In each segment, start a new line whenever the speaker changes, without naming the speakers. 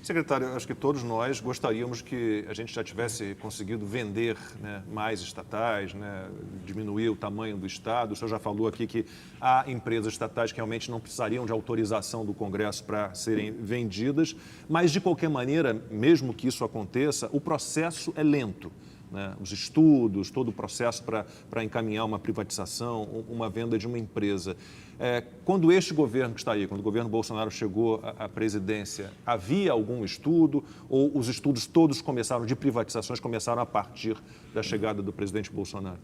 Secretário, acho que todos nós gostaríamos que a gente já tivesse conseguido vender, né, mais estatais, né, diminuir o tamanho do Estado. O senhor já falou aqui que há empresas estatais que realmente não precisariam de autorização do Congresso para serem vendidas, mas, de qualquer maneira, mesmo que isso aconteça, o processo é lento. Né, os estudos, todo o processo para encaminhar uma privatização, uma venda de uma empresa. Quando este governo que está aí, quando o governo Bolsonaro chegou à presidência, havia algum estudo ou os estudos todos começaram, de privatizações, começaram a partir da chegada do presidente Bolsonaro?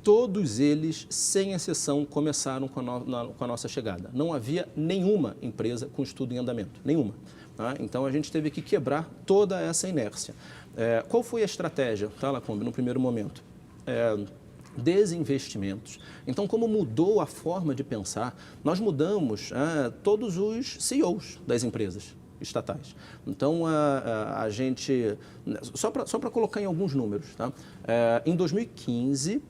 Todos eles, sem exceção, começaram com a nossa chegada. Não havia nenhuma empresa com estudo em andamento, nenhuma. Tá? Então, a gente teve que quebrar toda essa inércia. Qual foi a estratégia, tá, Lacombe, no primeiro momento? Desinvestimentos. Então, como mudou a forma de pensar, nós mudamos todos os CEOs das empresas estatais. Então, a gente... Só para colocar em alguns números, tá? Em 2015...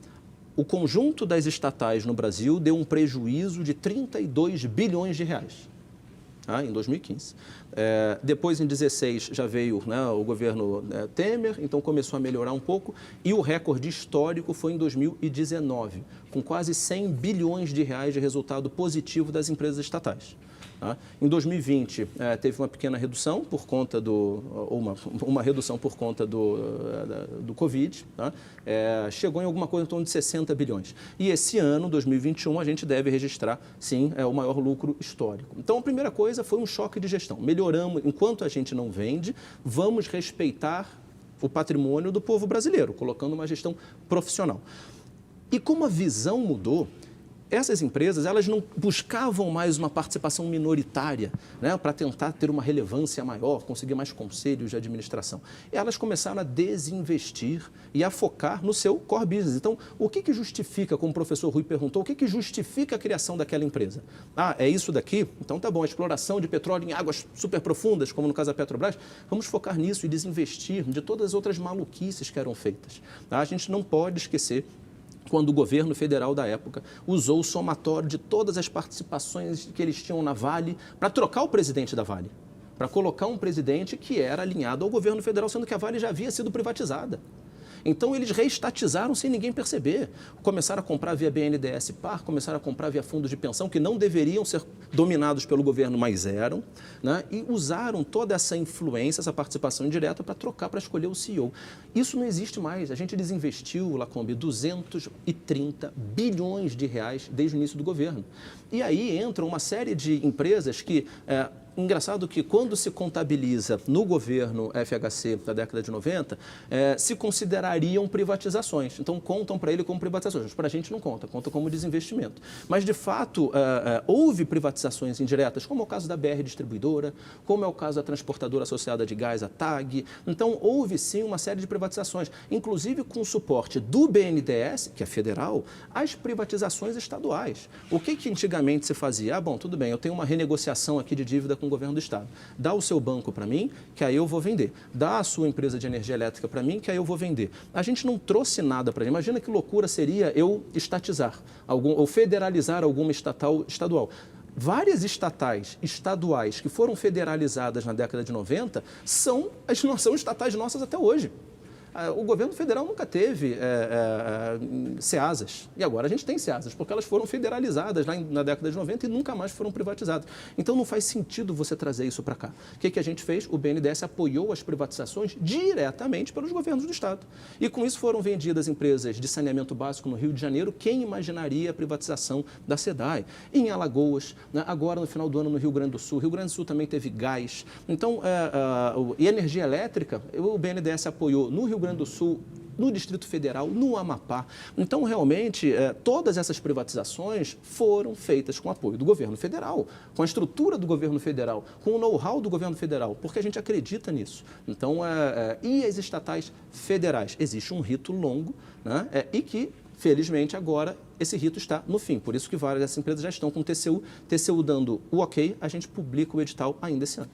o conjunto das estatais no Brasil deu um prejuízo de 32 bilhões de reais, em 2015. Depois, em 2016, já veio, né, o governo Temer, então começou a melhorar um pouco, e o recorde histórico foi em 2019, com quase 100 bilhões de reais de resultado positivo das empresas estatais. Em 2020, teve uma pequena redução por conta uma redução por conta do Covid, tá? Chegou em alguma coisa em torno de 60 bilhões. E esse ano, 2021, a gente deve registrar, sim, o maior lucro histórico. Então, a primeira coisa foi um choque de gestão. Melhoramos, enquanto a gente não vende, vamos respeitar o patrimônio do povo brasileiro, colocando uma gestão profissional. E como a visão mudou, essas empresas, elas não buscavam mais uma participação minoritária, né, para tentar ter uma relevância maior, conseguir mais conselhos de administração. Elas começaram a desinvestir e a focar no seu core business. Então, o que justifica, como o professor Rui perguntou, o que justifica a criação daquela empresa? É isso daqui? Então, tá bom, a exploração de petróleo em águas super profundas, como no caso da Petrobras, vamos focar nisso e desinvestir de todas as outras maluquices que eram feitas. Tá? A gente não pode esquecer quando o governo federal da época usou o somatório de todas as participações que eles tinham na Vale para trocar o presidente da Vale, para colocar um presidente que era alinhado ao governo federal, sendo que a Vale já havia sido privatizada. Então, eles reestatizaram sem ninguém perceber. Começaram a comprar via BNDES Par, começaram a comprar via fundos de pensão, que não deveriam ser dominados pelo governo, mas eram, né? E usaram toda essa influência, essa participação indireta para trocar, para escolher o CEO. Isso não existe mais. A gente desinvestiu, Lacombe, 230 bilhões de reais desde o início do governo. E aí entra uma série de empresas que... Engraçado que quando se contabiliza no governo FHC da década de 90, se considerariam privatizações. Então, contam para ele como privatizações. Para a gente não conta como desinvestimento. Mas, de fato, houve privatizações indiretas, como é o caso da BR Distribuidora, como é o caso da transportadora associada de gás, a TAG. Então, houve sim uma série de privatizações, inclusive com o suporte do BNDES, que é federal, às privatizações estaduais. O que antigamente se fazia? Bom, tudo bem, eu tenho uma renegociação aqui de dívida com o governo do Estado. Dá o seu banco para mim, que aí eu vou vender. Dá a sua empresa de energia elétrica para mim, que aí eu vou vender. A gente não trouxe nada para ele. Imagina que loucura seria eu estatizar ou federalizar alguma estadual. Várias estatais estaduais que foram federalizadas na década de 90 são estatais nossas até hoje. O governo federal nunca teve CEASAs, e agora a gente tem CEASAs, porque elas foram federalizadas lá na década de 90 e nunca mais foram privatizadas. Então não faz sentido você trazer isso para cá. O que a gente fez? O BNDES apoiou as privatizações diretamente pelos governos do Estado. E com isso foram vendidas empresas de saneamento básico no Rio de Janeiro. Quem imaginaria a privatização da SEDAI? Em Alagoas, né? Agora no final do ano no Rio Grande do Sul. Rio Grande do Sul também teve gás. Então, e energia elétrica, o BNDES apoiou no Rio Grande do Sul, no Distrito Federal, no Amapá. Então, realmente, todas essas privatizações foram feitas com apoio do governo federal, com a estrutura do governo federal, com o know-how do governo federal, porque a gente acredita nisso. Então, e as estatais federais? Existe um rito longo, né? E que, felizmente, agora esse rito está no fim. Por isso que várias dessas empresas já estão com o TCU dando o ok, a gente publica o edital ainda esse ano.